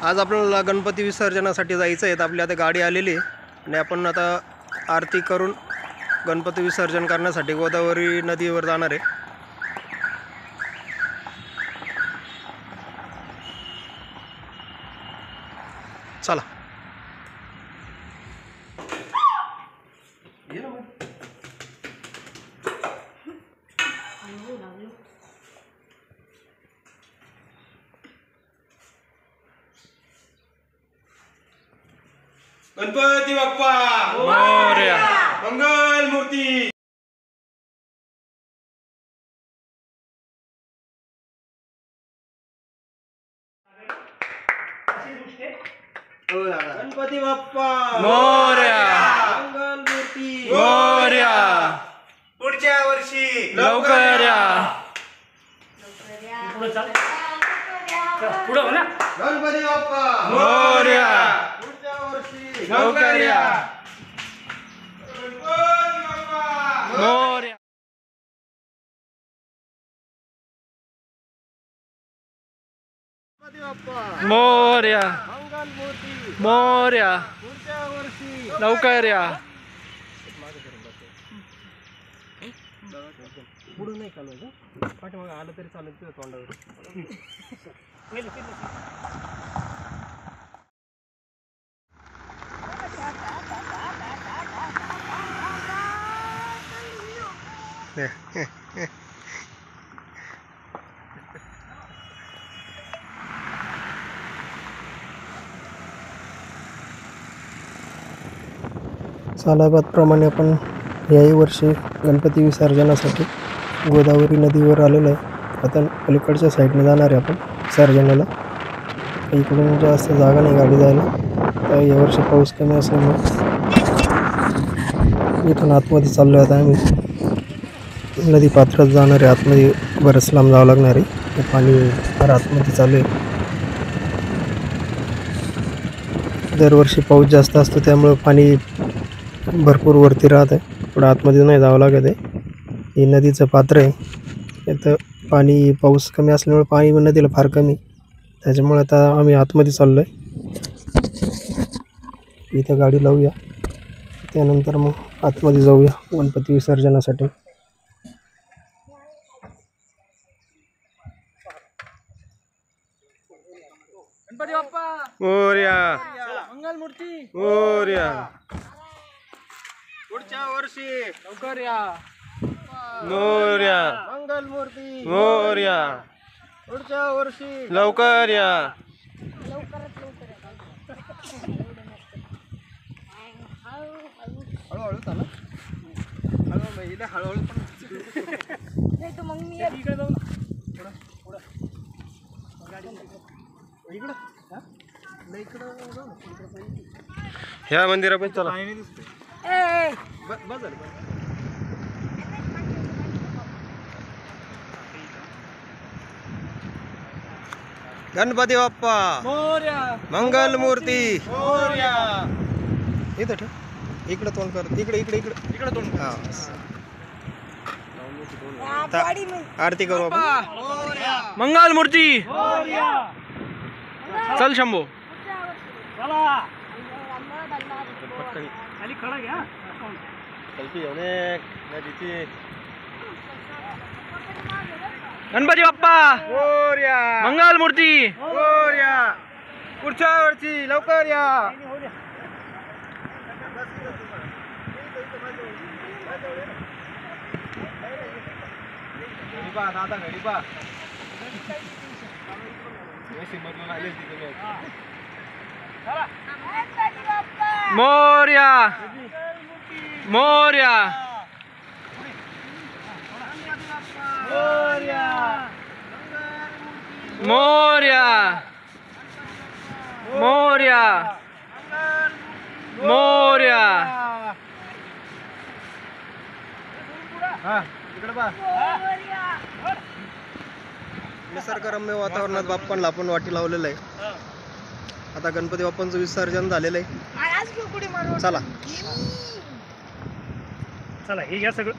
आज आपल्याला गणपती विसर्जनासाठी जायचं आहे। आपली आता गाडी आलेली आहे आणि आपण आता आरती करून गणपती विसर्जन करण्यासाठी गोदावरी नदीवर जाणार आहे। चला गणपती बाप्पा मोरया। मंगल मूर्ती। गणपती बाप्पा मोरया। मंगल मूर्ती मोरया। पुढच्या वर्षी लवकर या। गणपती बाप्पा मोरया। पुढच्या वर्षी लवकर या। गणपती बाप्पा मोरया। गणपती बाप्पा मोरया। मंगल मूर्ती मोरया। पुढच्या वर्षी लवकर या। पुढे नाही चालवायचं, पाठीमागे आलं तरी चालेल तुझ्या तोंडावर। सालाबादप्रमाणे आपण याही वर्षी गणपती विसर्जनासाठी गोदावरी नदीवर आलेलो आहे। आता पलीकडच्या साईडने जाणार आहे आपण विसर्जनाला। इकडून जास्त जागा नाही गाडी जायला, तर यावर्षी पाऊस कमी असल्यामुळे इथून आतमध्ये चाललो आहे। आता आम्ही नदी पात्रात जाणार आहे, आतमध्ये बरंच लांब जावं लागणार आहे। ते पाणी फार आतमध्ये चालू आहे। दरवर्षी पाऊस जास्त असतो त्यामुळे पाणी भरपूर वरती राहत आहे, थोडं आतमध्ये नाही जावं लागत आहे। हे नदीचं पात्र आहे, इथं पाणी पाऊस कमी असल्यामुळे पाणी नदीला फार कमी, त्याच्यामुळे आता आम्ही आतमध्ये चाललो आहे। इथं गाडी लावूया, त्यानंतर मग आतमध्ये जाऊया गणपती विसर्जनासाठी। गणपती बाप्पा मोरया। मंगल मूर्ती मोरया। पुढच्या वर्षी लवकर या। मोरया। मंगल मूर्ती मोरया। पुढच्या वर्षी लवकर या। हळूहळू चाला, हळूहळू इथे हळूहळू पण मग मी इकडे जाऊ ना, इकडं नाही, इकडं जाऊ ना, ह्या मंदिरात चला। नाही दिसतंय। बस झालं बस। गणपती बाप्पा मोरया। मंगल मूर्ती मोरया। इथं ठेव, इकडं तोंड कर, इकडे इकडे इकडे इकडे तोंड हा। आरती करू आपण। मोरया। मंगल मूर्ती मोरया। चल शंभू। चला खाली खडा घ्या। गणपती बाप्पा मोरया। मंगल मूर्ती मोरया। पुढच्या वर्षी लवकर या। दादा घरी पा मोरया। मोरया। मोरया। मोरया। मोरया। मोरया। हा इकडे पा। निसर्गरम्य वातावरणात बाप्पांना आपण वाटी लावलेलं आहे। आता गणपती बाप्पांचं विसर्जन झालेलं आहे। चला चला हे घ्या सगळं।